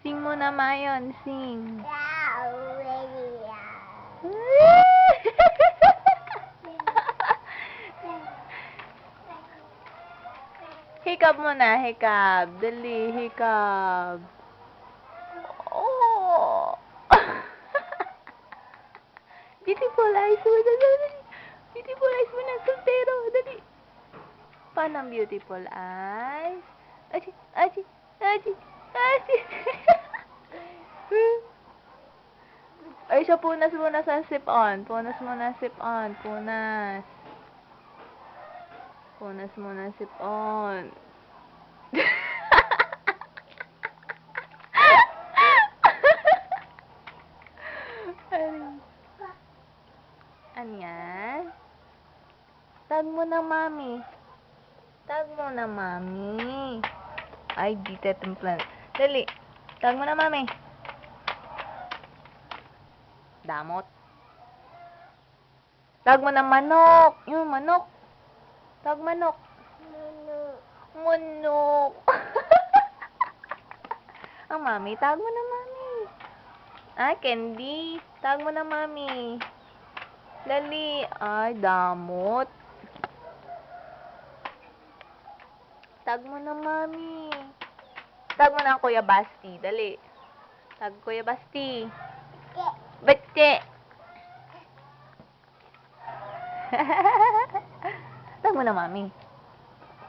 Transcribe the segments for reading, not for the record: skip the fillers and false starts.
Sing mo na, Mayon. Sing. Hikab mo na, hikab. Dali, hikab. Oh. Beautiful eyes mo na, dali. Beautiful eyes mo na, soltero. Dali. Paano ang beautiful eyes? Achi, achi, achi, achi. Ay, siya punas muna sa sip-on. Punas muna sip-on. Punas. Punas muna sip-on. Anyan? Tag mo na, mami. Tag mo na, mami. Ay, di tetimplan. Dali. Tag mo na, mami. Damot. Tag mo na manok. Yung manok. Tag manok. Manok. Ang mami, tag mo na, mami. Ah, candy. Tag mo na, mami. Dali. Ay, damot. Tag mo na, mami. Tag mo na ang Kuya Basti. Dali. Tag Kuya Basti. Bache. Tag mo na, mami.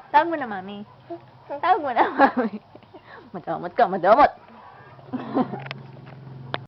Tag mo na, mami. Tag mo na, mami. Madamot ka, madamot.